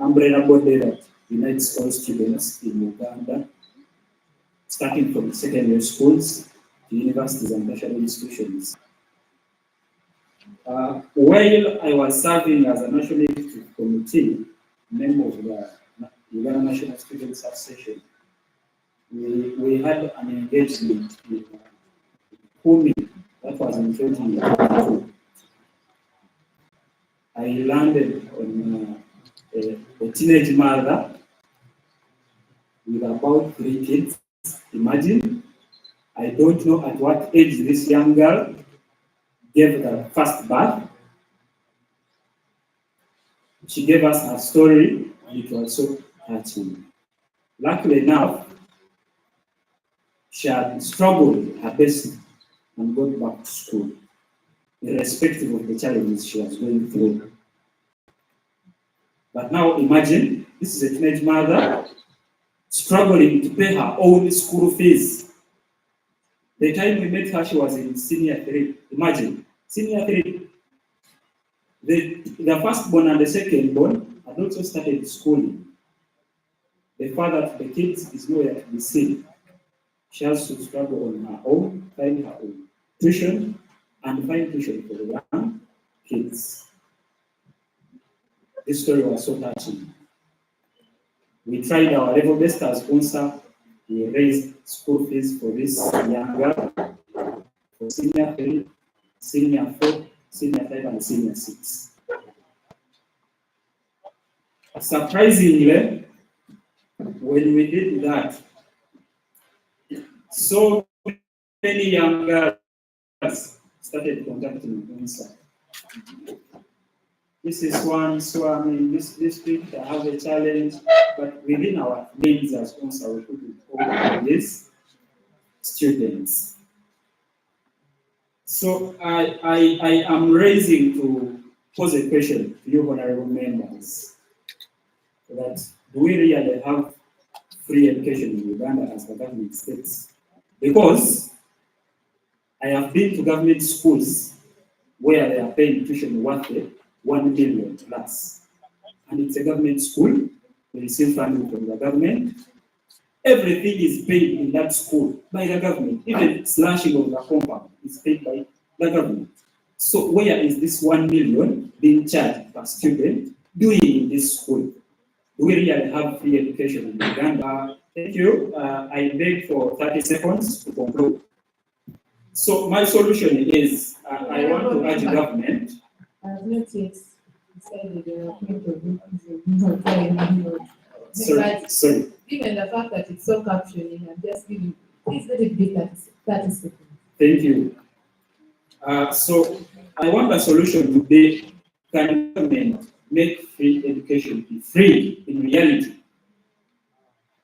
umbrella body that unites all students in Uganda, starting from secondary schools to universities and tertiary institutions. While I was serving as a National Executive Committee member of the Uganda National Students Association, we had an engagement with Kumi that was in 2022. I landed on a teenage mother with about 3 kids. Imagine, I don't know at what age this young girl gave the first birth. She gave us her story, and it was so touching. Luckily enough, she had struggled her best and got back to school, irrespective of the challenges she was going through. But now imagine, this is a teenage mother struggling to pay her own school fees. The time we met her, she was in senior 3. Imagine, senior 3. The firstborn and the secondborn had also started schooling. The father to the kids is nowhere to be seen. She has to struggle on her own, find her own tuition, and find tuition for the young kids. This story was so touching. We tried our level best as sponsor. We raised school fees for this young girl for senior 3, senior 4, senior 5, and senior 6. Surprisingly, when we did that, so many young girls started contacting me inside. This is one, so I mean, this district, I have a challenge, but within our means as sponsor, we put it all these students. So I am raising to pose a question to you, honorable members, that do we really have free education in Uganda as the government states? Because I have been to government schools where they are paying tuition worth 1 million plus. And it's a government school, we receive funding from the government. Everything is paid in that school by the government. Even slashing of the compound is paid by the government. So where is this 1 million being charged per student doing in this school? Do we really have free education in Uganda? Thank you. I beg for 30 seconds to conclude. So my solution is, I want to urge the government. I have not yet decided the point Sorry. Given the fact that it's so capturing, I'm just giving, please let it be 30 seconds. Thank you. So I want a solution to be, can government make free education be free in reality?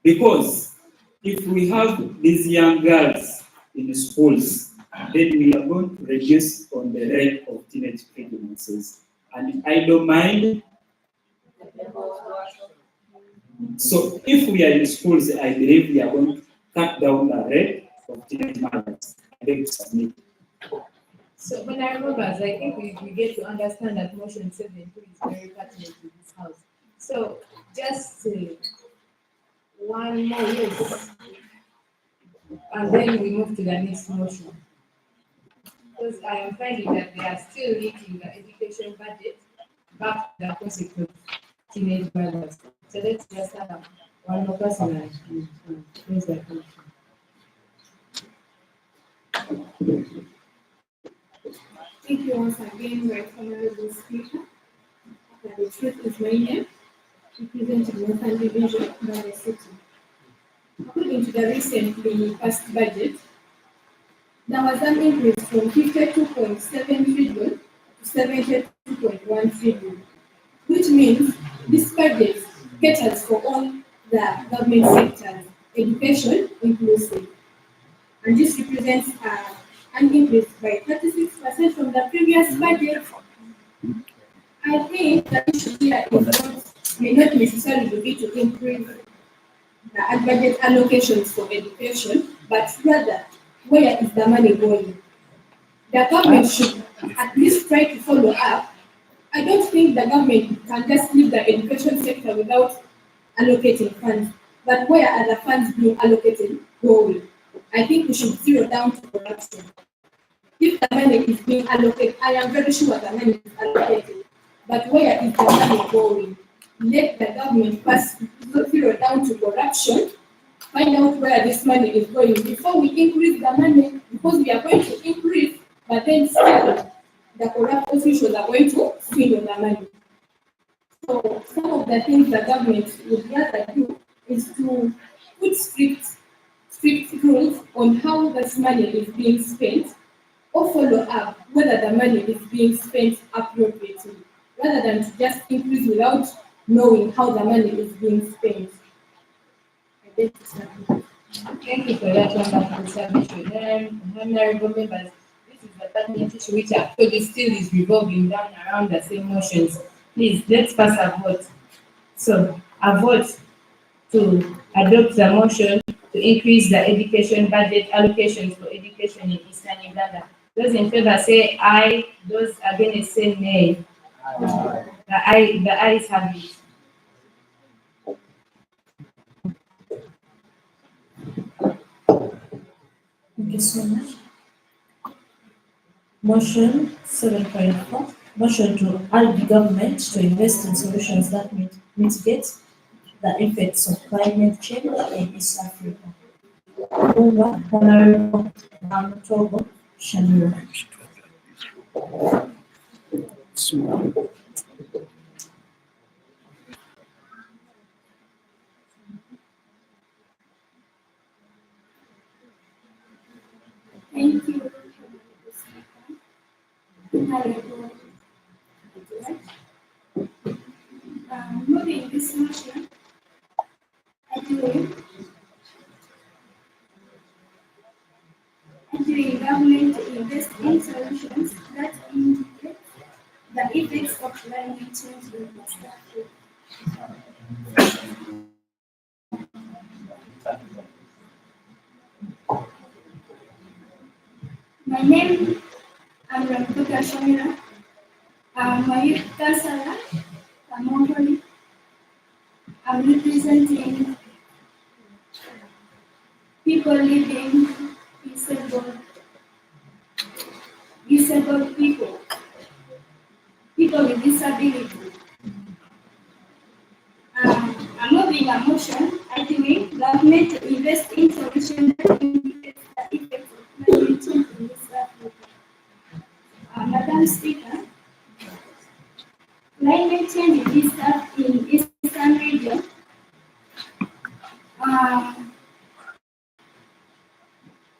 Because if we have these young girls in the schools, then we are going to reduce on the rate of teenage pregnancies. And I don't mind. So if we are in schools, I believe we are going to cut down the rate of teenage mothers. I beg to submit. So when I remember, I think we get to understand that motion 72 is very pertinent to this house. So just one more yes, and then we move to the next motion. Because I am finding that they are still leaking the education budget back to the consequence of teenage mothers. So let's just have one more person and raise that motion. Thank you once again, Right Honorable Speaker. The truth is my name, representing Northern Division, Mbale City. According to the recently passed budget, there was an increase from 52.7 trillion to 72.1 trillion, which means this budget caters for all the government sectors, education inclusive. And this represents an increase by 36% from the previous budget. I think the issue here may not necessarily be to increase the budget allocations for education, but rather, where is the money going? The government should at least try to follow up I don't think the government can just leave the education sector without allocating funds. But where are the funds being allocated going? I think we should zero down to corruption. If the money is being allocated, I am very sure the money is allocated. But where is the money going? Let the government first zero down to corruption, find out where this money is going before we increase the money, because we are going to increase, but then still the corrupt officials are going to feed on the money. So some of the things the government would rather do is to put strict rules on how this money is being spent, or follow up whether the money is being spent appropriately, rather than to just increase without knowing how the money is being spent. Thank you for that wonderful submission. Honorable members, this is the pertinent issue which actually still is revolving down around the same motions. Please, let's pass a vote. So, a vote to adopt the motion to increase the education budget allocations for education in Eastern Uganda. Those in favor say aye, those against say nay. The ayes have it. Thank you so much. Motion 7.4. Motion to urge the government to invest in solutions that mitigate the effects of climate change in East Africa. Mover, Honorable Togo Shamira. Thank you. Moving this motion, urging government to invest in solutions that mitigate the effects of climate change in East Africa. My name is Faraja Shamira. I'm a youth councillor. I'm representing people living disabled people with disability. I'm moving a motion urging government to invest in solutions that mitigate the effects of climate change in East Africa. Madam Speaker, climate change in Eastern region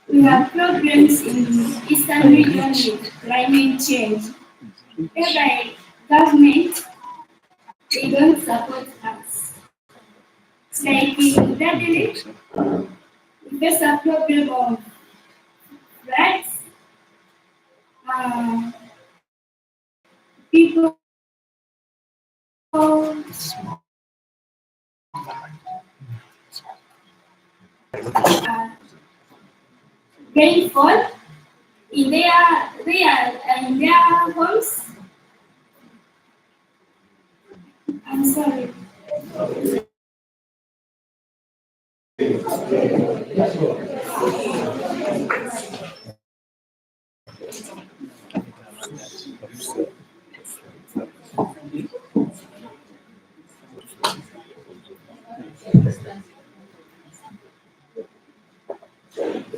we have problems in Eastern region with climate change, whereby government they don't support us. It's like in Italy, we face a problem of floods, people rainfall in their homes. I'm sorry.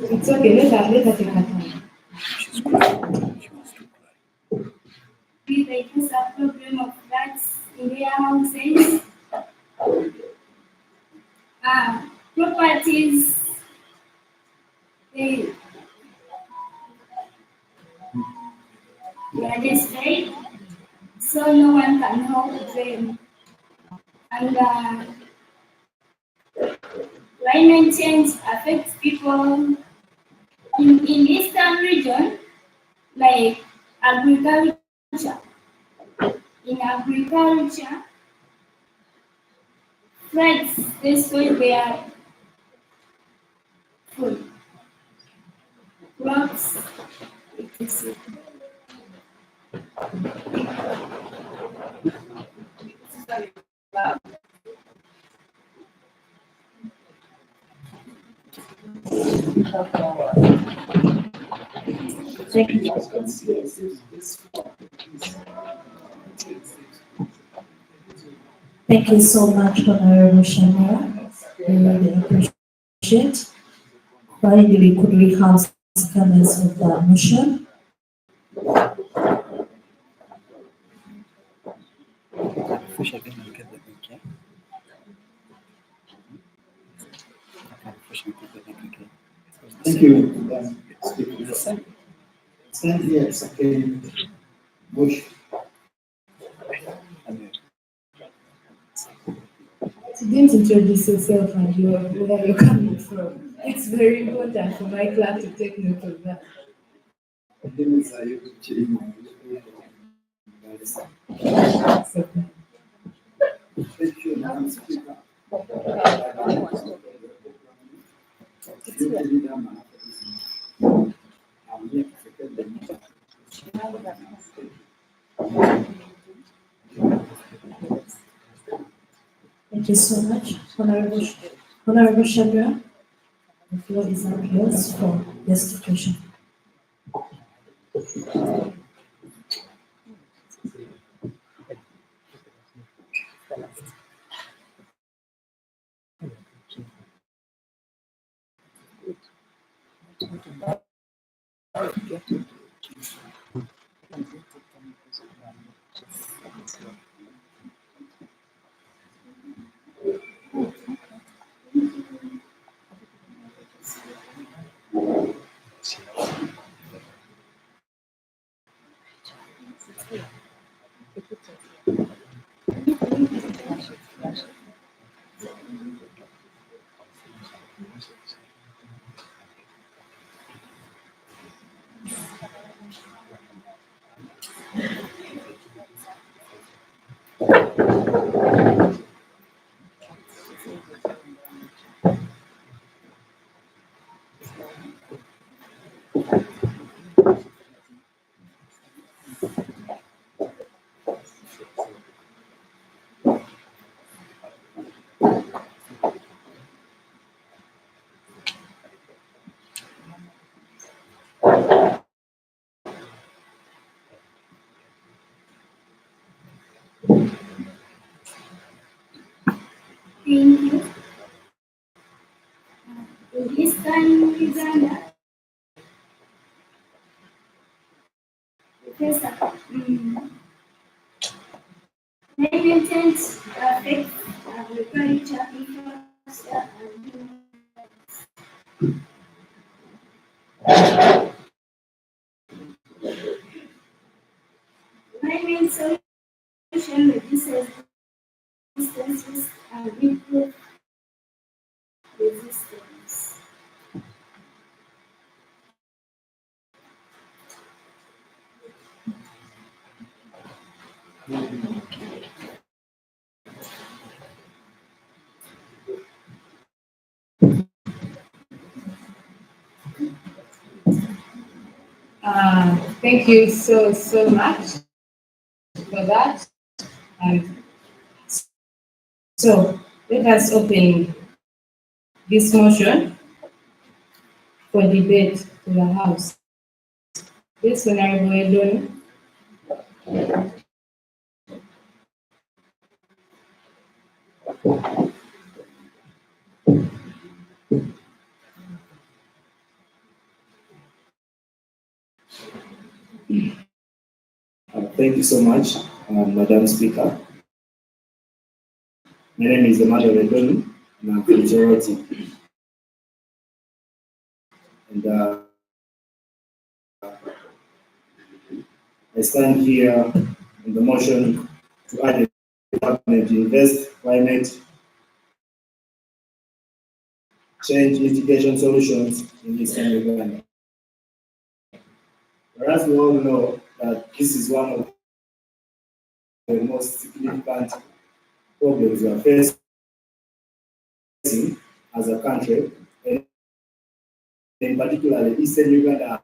It's okay, let her take her time. They face a problem of floods in their houses. Properties they are destroyed, so no one can help them. And climate change affects people in Eastern region, like agriculture. In agriculture, floods destroy their food, crops, etc. Thank you. Thank you so much, Honorable Shamira. We really appreciate. Finally, could we have comments of that motion? Thank you. Stand here, second motion. You didn't introduce yourself and where you're coming from. It's very important for my class to take note of that. So, Thank you so much, Honorable Shamira. The floor is now yours for justification. Thank you. In Eastern Uganda, Professor, maintenance affects agriculture, infrastructure, and human climate solution reduces distance risk and improves resistance. thank you so much for that. And so let us open this motion for debate to the House. This Honorable Edon. Thank you so much, Madam Speaker. My name is Mbale and I'm from Joroti. And I stand here on the motion to add the department to invest climate change mitigation solutions in Eastern Uganda. Whereas we all know that this is one of the most significant problems we are facing as a country, and in particular, Eastern Uganda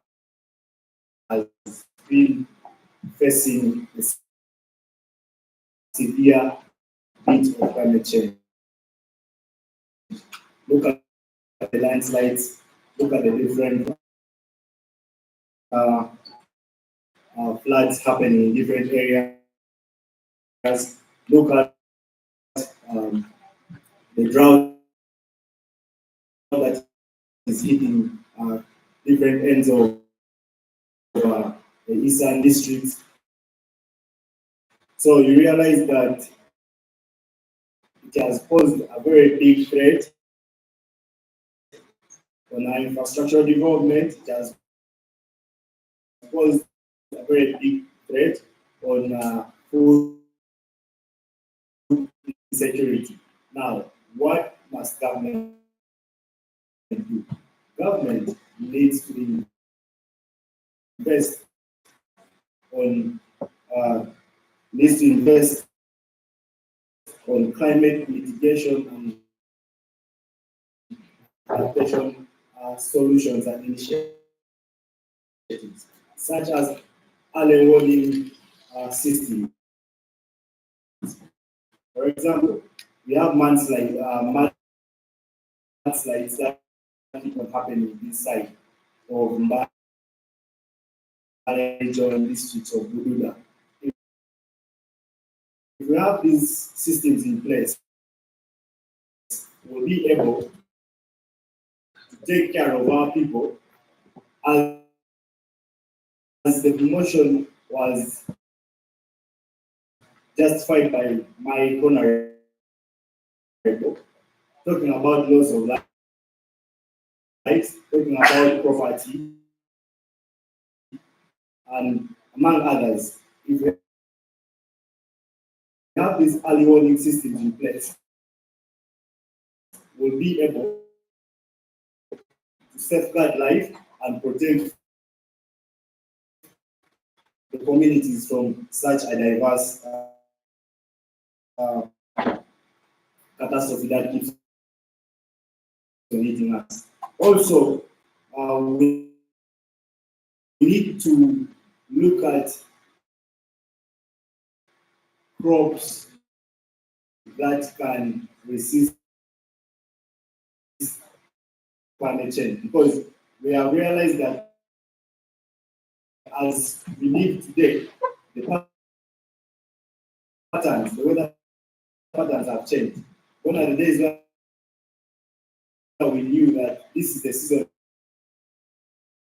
has been facing a severe bit of climate change. Look at the landslides, look at the different floods happening in different areas. Look at the drought that is hitting different ends of the eastern districts. So you realize that it has posed a very big threat on our infrastructure development. It has posed a very big threat on food insecurity. Now, what must government do? Government needs to invest on climate mitigation and adaptation solutions and initiatives, such as early warning systems. For example, we have mudslides that keep on happening inside of Mbale region districts of Bududa. If we have these systems in place, we'll be able to take care of our people as the motion was justified by my honorable, talking about loss of lives, talking about property, and among others. If we have these early warning systems in place, we'll be able to safeguard life and protect the communities from such a diverse catastrophe that keeps on hitting us. Also, we need to look at crops that can resist climate change, because we have realized that as we live today, the weather patterns have changed. One of the days when we knew that this is the season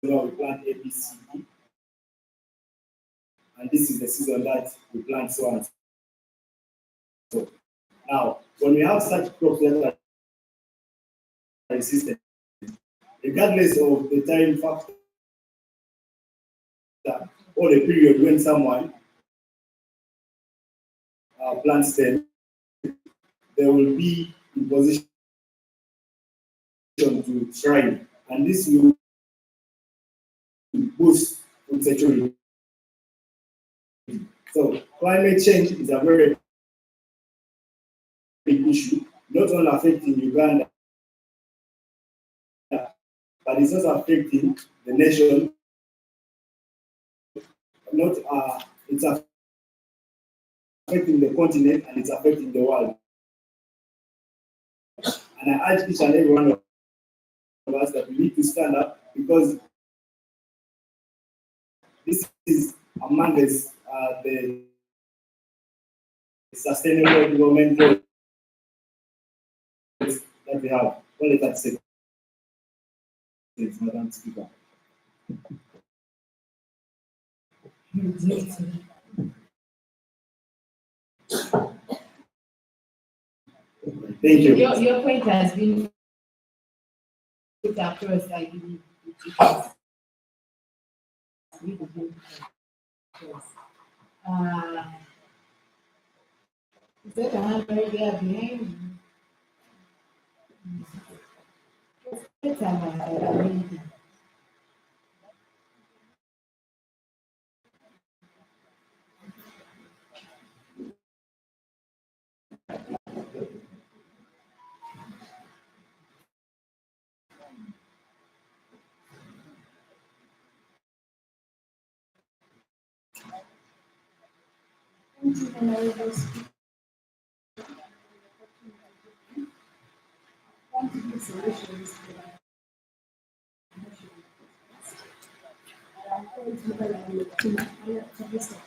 where we plant ABC, and this is the season that we plant so and so. Now, when we have such crops that are resistant, regardless of the time factor or the period when someone plants them, they will be in position to thrive, and this will boost food security. So climate change is a very big issue, not only affecting Uganda, but it's also affecting the nation. Not it's affecting the continent, and it's affecting the world. And I urge each and every one of us that we need to stand up, because this is among the sustainable development goals that we have. Only 30 seconds, Madam Speaker. Thank you. Your point has been put across, I believe. Is that a hand right there behind? Let's have a meeting. Thank you, Honorable Speaker. want to give solutions to that. I'm going to level up with team to this of the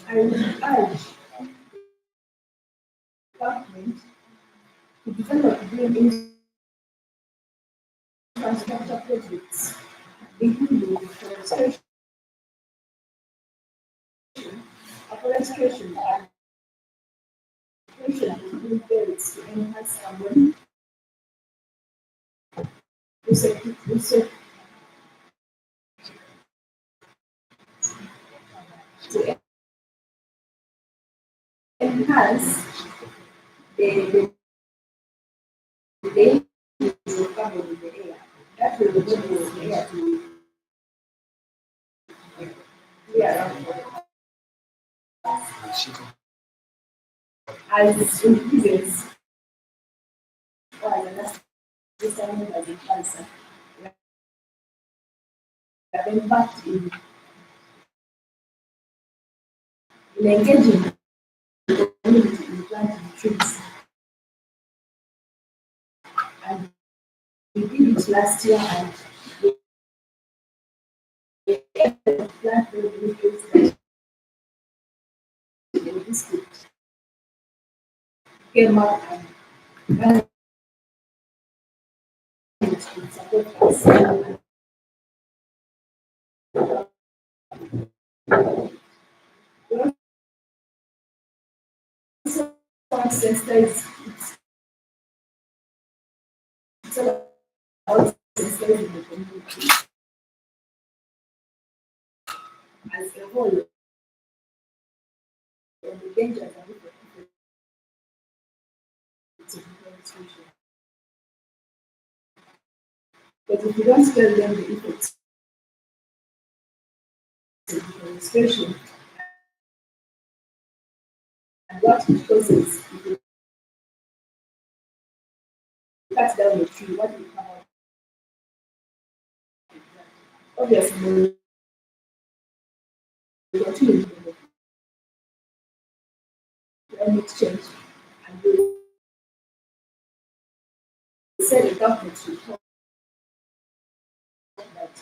I would urge government to develop green infrastructure projects, including deforestation, afforestation, and creation of green belts to enhance carbon recycling, to enhance the levels of carbon in the air. That will enable the air to clear up as it increases or as understanding as a cancer. The impact in engaging the community in planting trees. And we did it last year and we plant new trees that in this district came up and managed to support us. We also want sensitize it's all about sensitizing the community as a whole on the dangers and effects of deforestation. But if you don't tell them the effects of deforestation and what it causes, if you cut down the tree, what will come out? Obviously, we continue with climate change and we said the government should talk that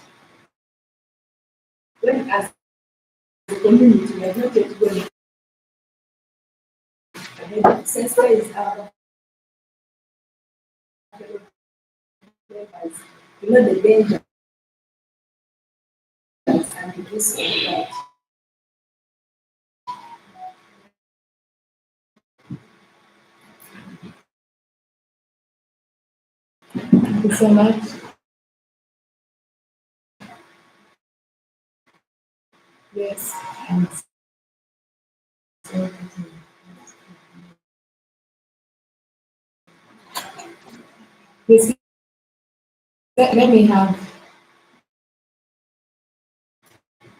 when as a community we are not yet going ahead, sensitize our members to know the dangers and the risks of that. Thank you so much. Yes. And so, yes, let me have,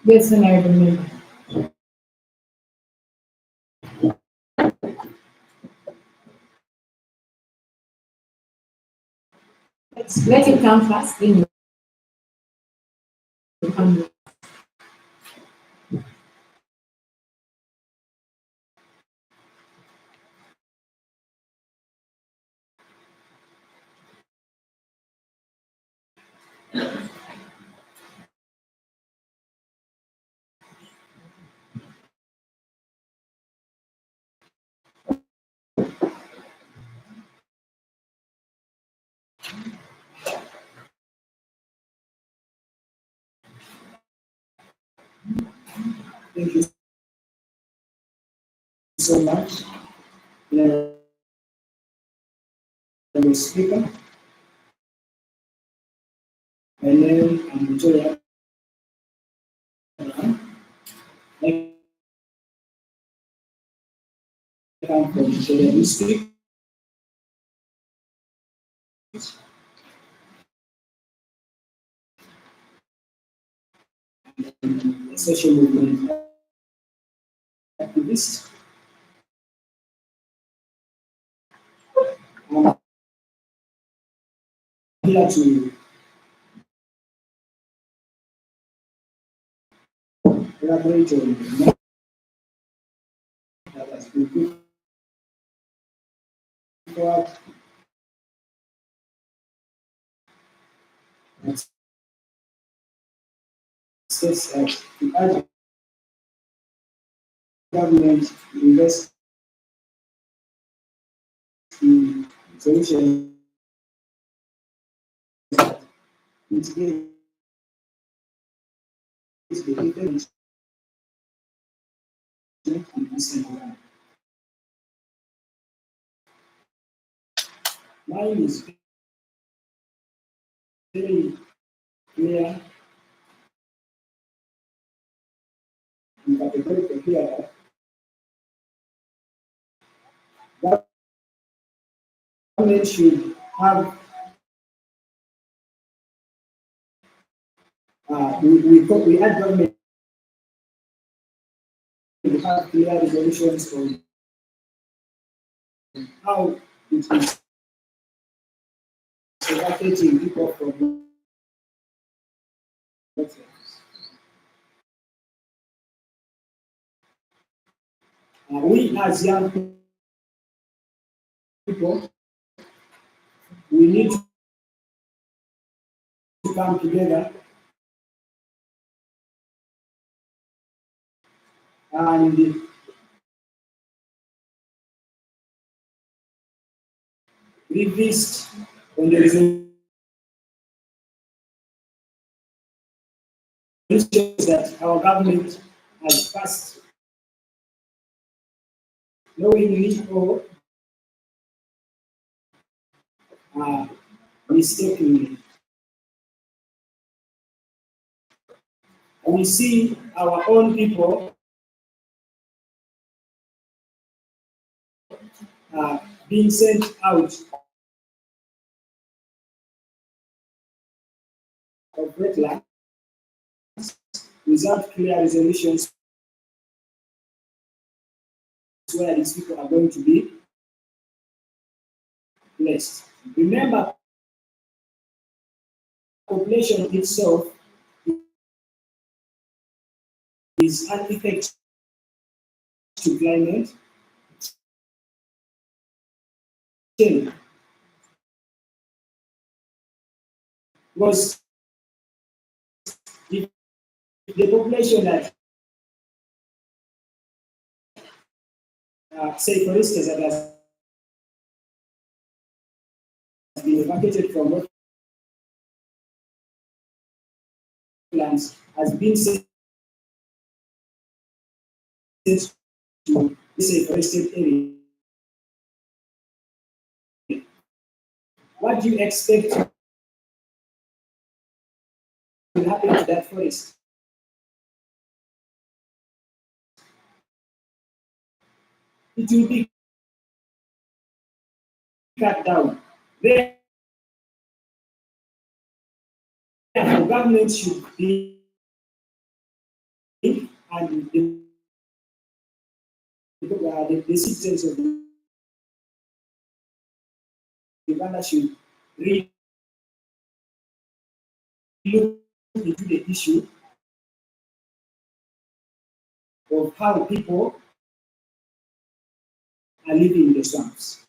yes, Honorable Member. Let it come fast, then you come. Thank you so much. Honorable Speaker, my name is Victoria. I come from Victoria District. A social movement activist. I'm here to elaborate on states that the urge government to invest in solutions that mitigate the effects in Eastern Uganda. Mine is very clear and categorical here that government should have we had government to have clear resolutions on how it is evacuating people from wetlands. We as young people, we need to come together and revisit on the resolutions that our government has passed, knowingly or mistakenly. We see our own people being sent out of wetlands without clear resolutions where these people are going to be placed. Remember, population itself is an effect to climate change. Because if the population that, say for instance, that has been evacuated from wetlands has been sent to, say, forested area, what do you expect will happen to that forest? It will be cut down. Therefore, government should be and the citizens of Uganda should really look into the issue of how people are living in the swamps.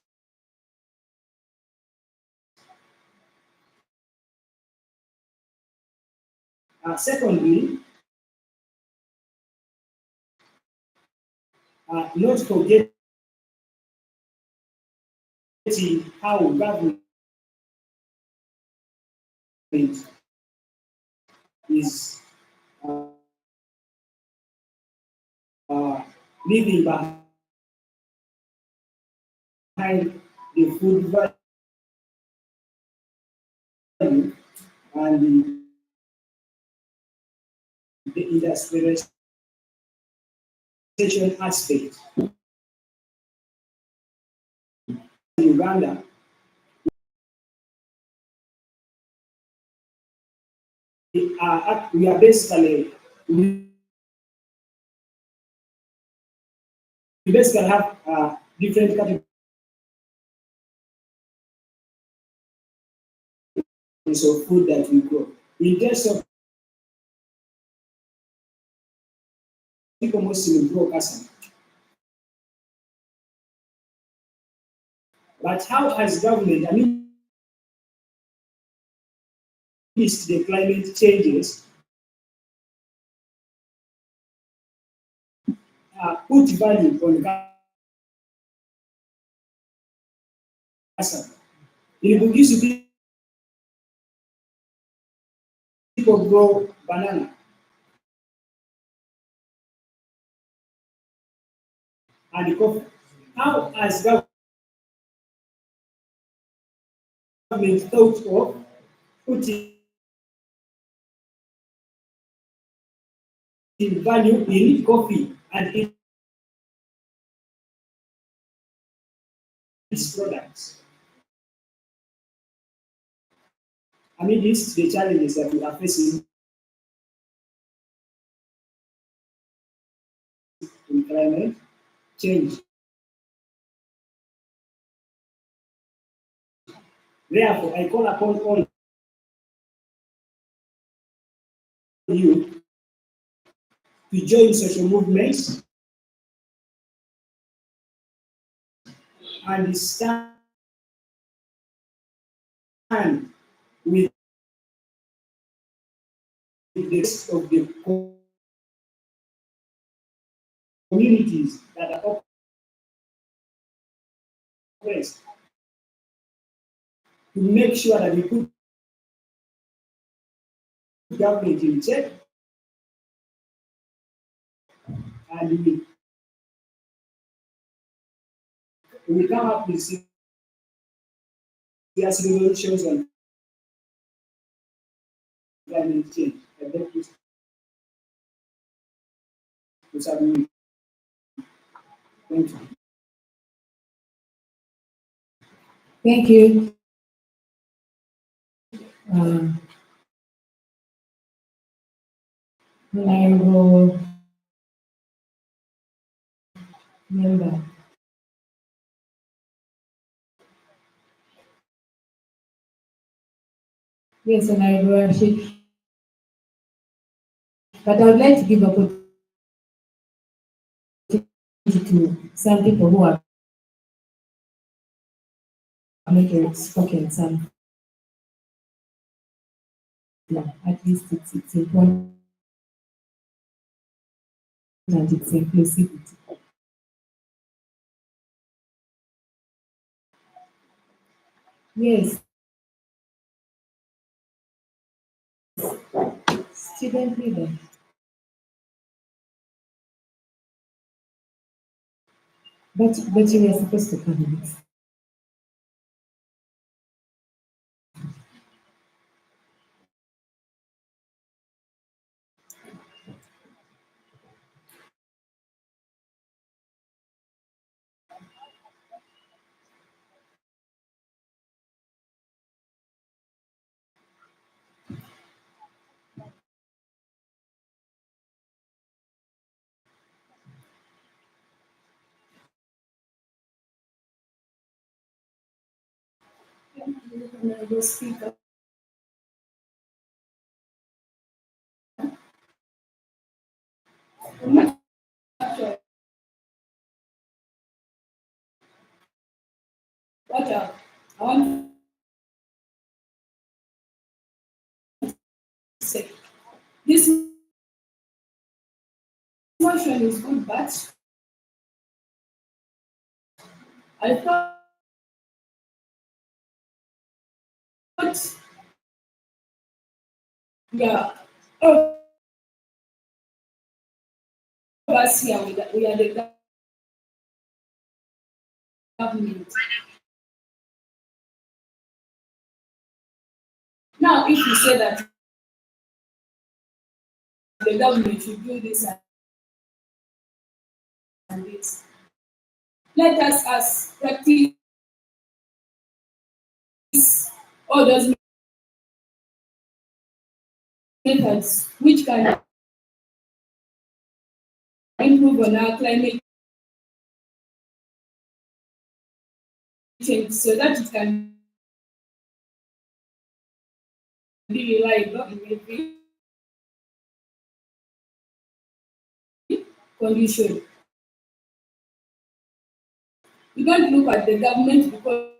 Secondly, not forgetting how government is leaving behind the food value and the industrialization aspect. In Uganda, we are basically we basically have different categories of food that we grow. In terms of people mostly grow cassava. But how has government, I mean, amidst the climate changes, put value on cassava. In Bugisu, people grow banana and coffee. How has government thought of putting value in coffee and in its products? Amidst the challenges that we are facing in climate change. Therefore, I call upon all you to join social movements and stand with the rest of the communities that are oppressed to make sure that we put government in check and we come up with serious resolutions on climate change. I beg you to submit. Thank you. Thank you. Honorable member. Yes, Honorable Rashid. But I would like to give opportunity to some people who are making spoken some. At least it's important and it's inclusivity. Yes. Student leader. But you were supposed to come next. Honorable Speaker. What I want to say, this motion is good, but I thought yeah, all of us here, we are the government. Now, if you say that the government should do this and this, let us as practice all those methods which can improve on our climate change so that it can be reliable in every condition. We don't look at the government because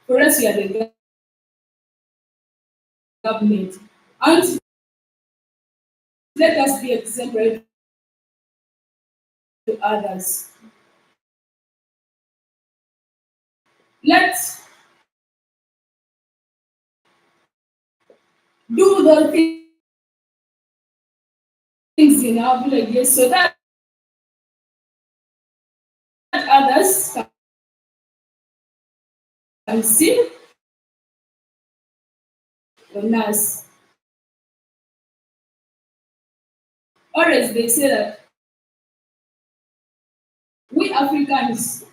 for us we are the government. And let us be exemplary to others. Let's do the things in our villages so that others can see on us. Or as they say that we Africans,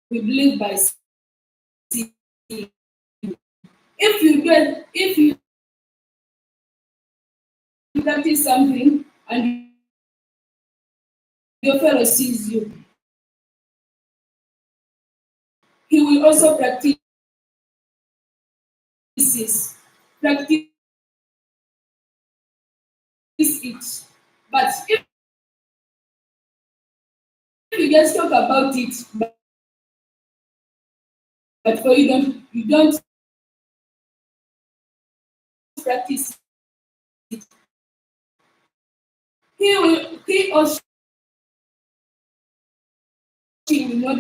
we believe by seeing. If you practice something and your fellow sees you, he will also practice it. But if you just talk about it, but for you don't practice it, he or she will not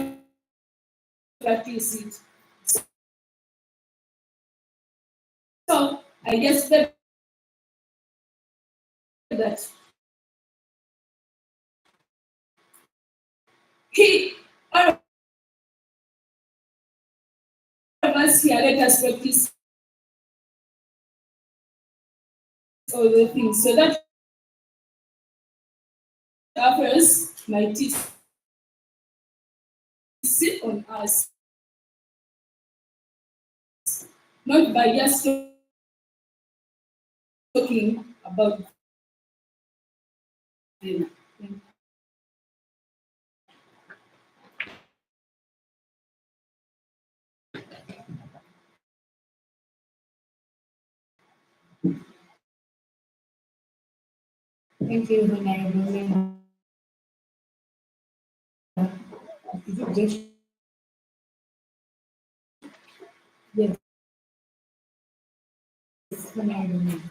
practice it. So I just said that all of us here, let us practice all the things so that others might see on us, not by just talking about them. Thank you, Honorable Member. Is it just? Yes, Honorable Member.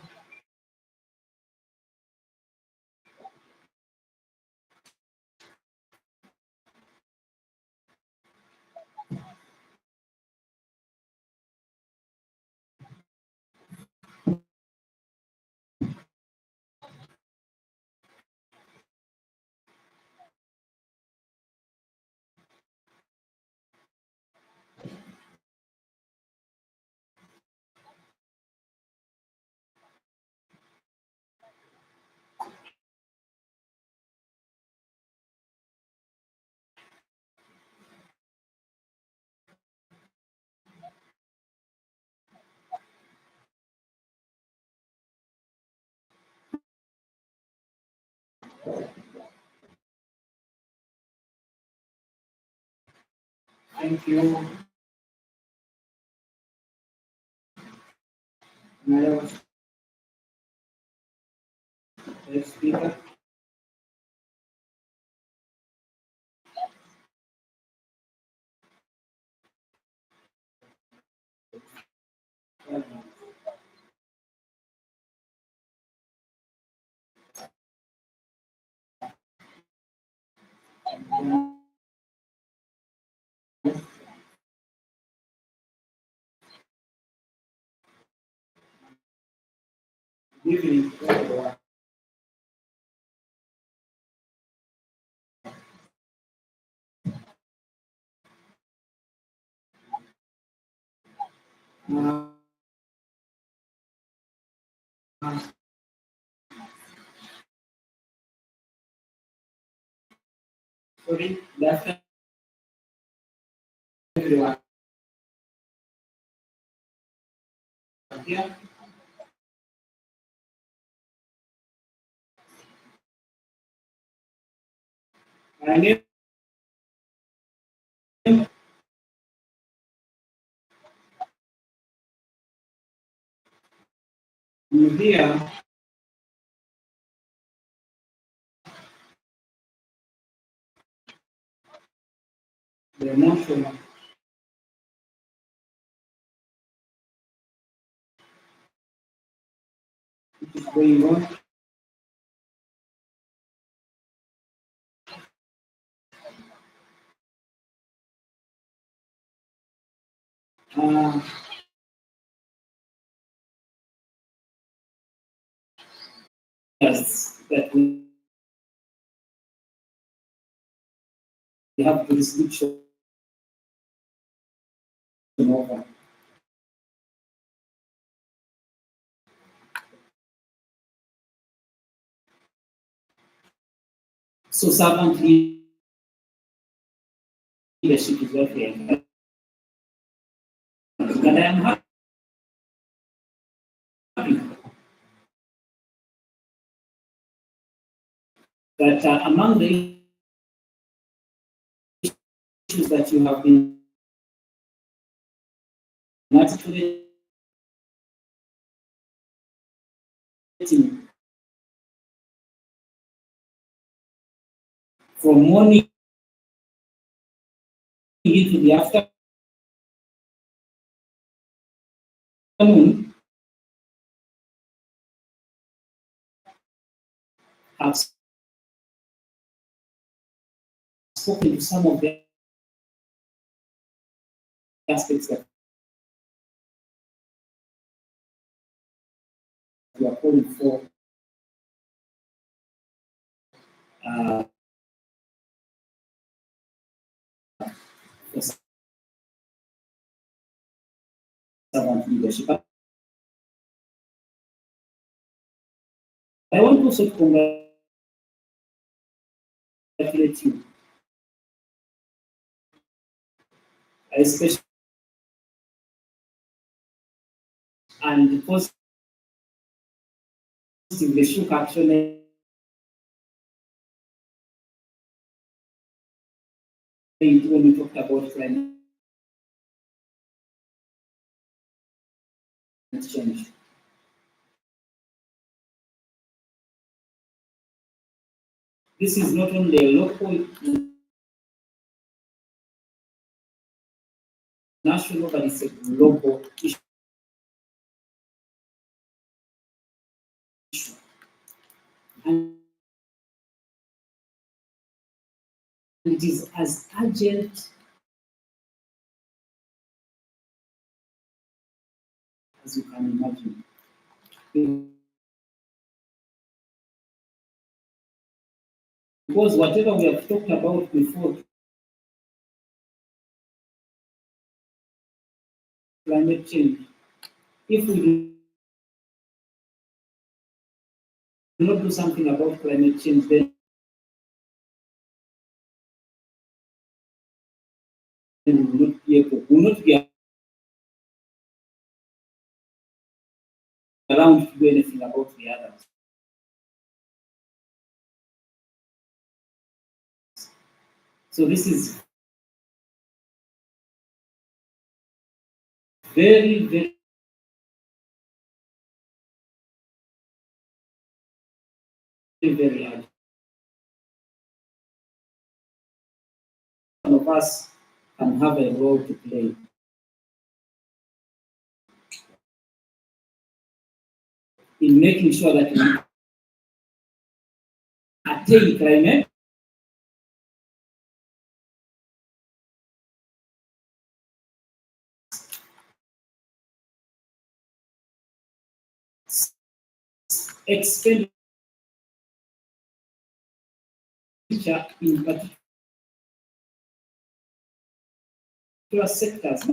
Thank you. Madam Speaker. Good evening, everyone. Uh, Sorry, that's everyone here. My name is here. The motion which is going on. Yes, that we have jurisdiction over. So servant leadership is what we are. And I am happy that among the issues that you have been articulating from morning into the afternoon, I've spoken to some of the aspects that we are calling for. Uh, for servant leadership. I want also to congratulate you, especially and positive leadership action when we talked about climate change. This is not only a local, national, but it's a global issue. And it is as urgent as you can imagine. Because whatever we have talked about before, climate change, if we do not do something about climate change, then we will not be around to do anything about the others. So this is very, very, very urgent. One of us can have a role to play in making sure that we attain climate expenditure in particular sectors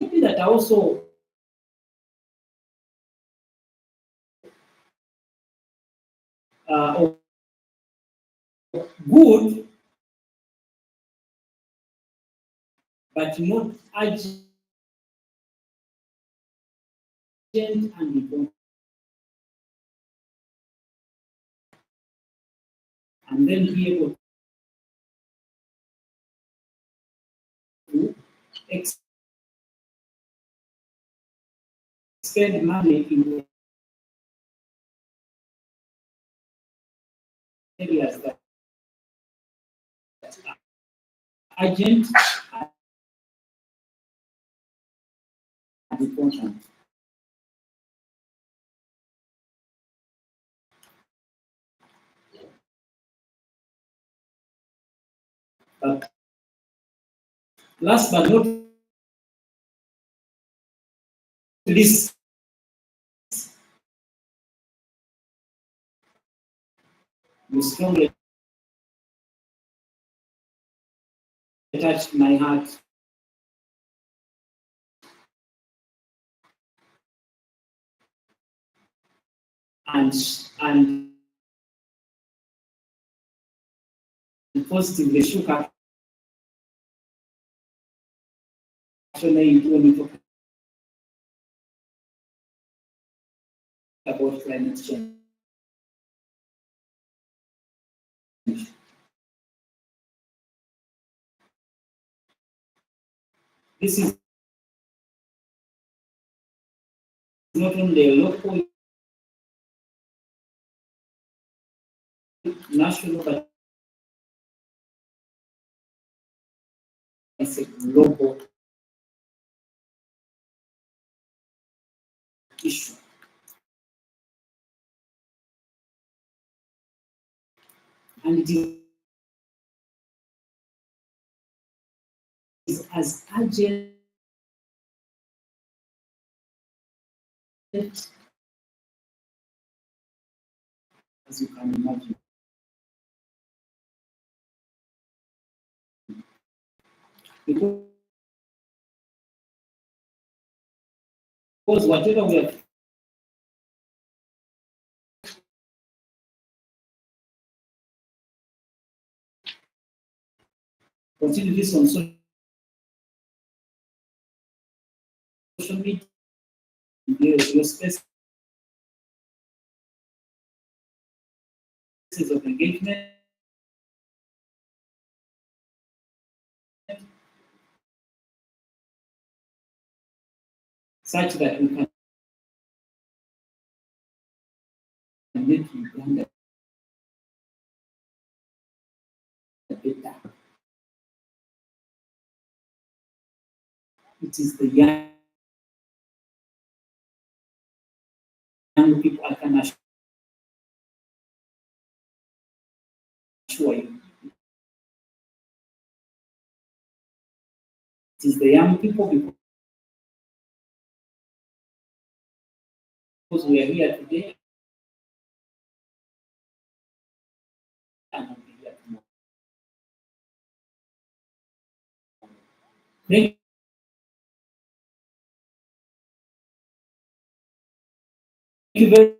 that are also good, but not urgent and important. And then be able to expend money in areas that are urgent and important. But last but not least, you strongly touched my heart. And positively shook up when we talk about climate change. This is not only a local, national, but it's a global issue. And it is as urgent as you can imagine. Because whatever we have considered this on social media, your spaces of engagement, such that we can make Uganda better. It is the young people, I can assure you. It is the young people because we are here today and will be here tomorrow. Thank you very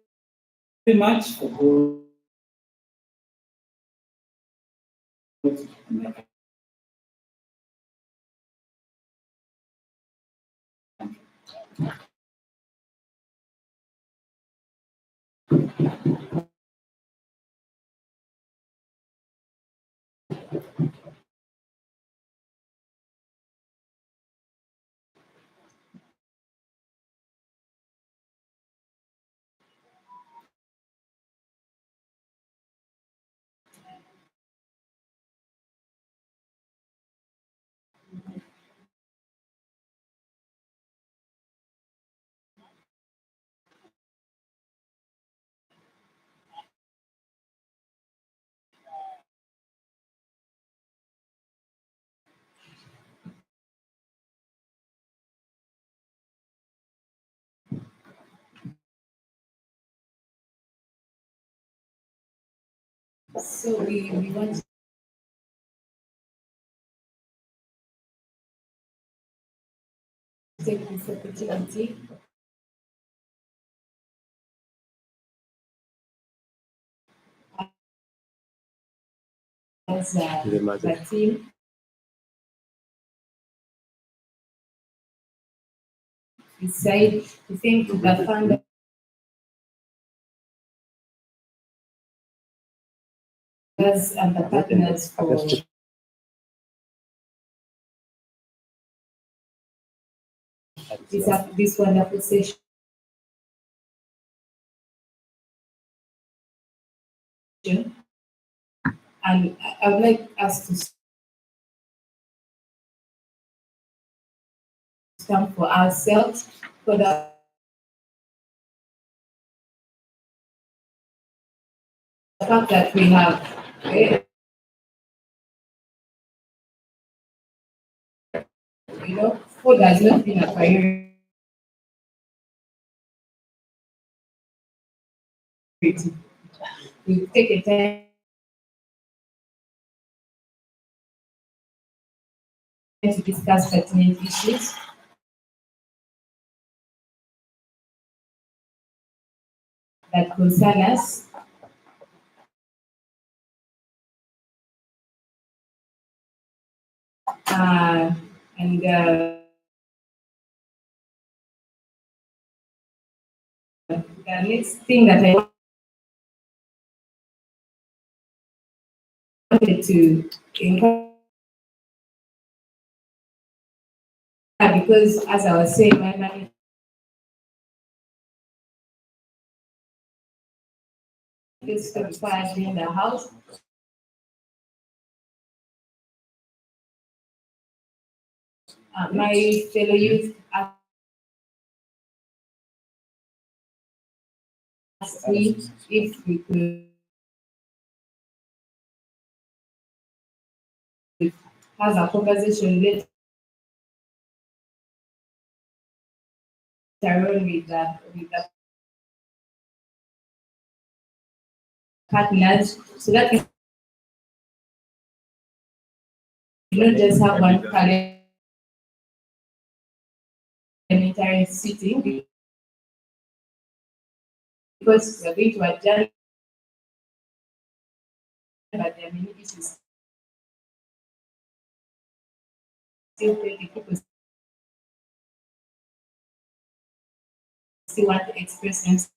much for going. So we want to take this opportunity as a team decide to thank the funders and the partners for this wonderful session. And I would like us to stand for ourselves, for the fact that we have food has not been a priority. We take a time to discuss pertinent issues. That concern us. And the next thing that I wanted to inquire, because as I was saying, my manager is required in the house. My fellow youth asked me if we could have a conversation later on with the partners, so that we don't just have one parliamentary sitting, because we're going to adjourn, but there are many issues still pending. People still want to express themselves.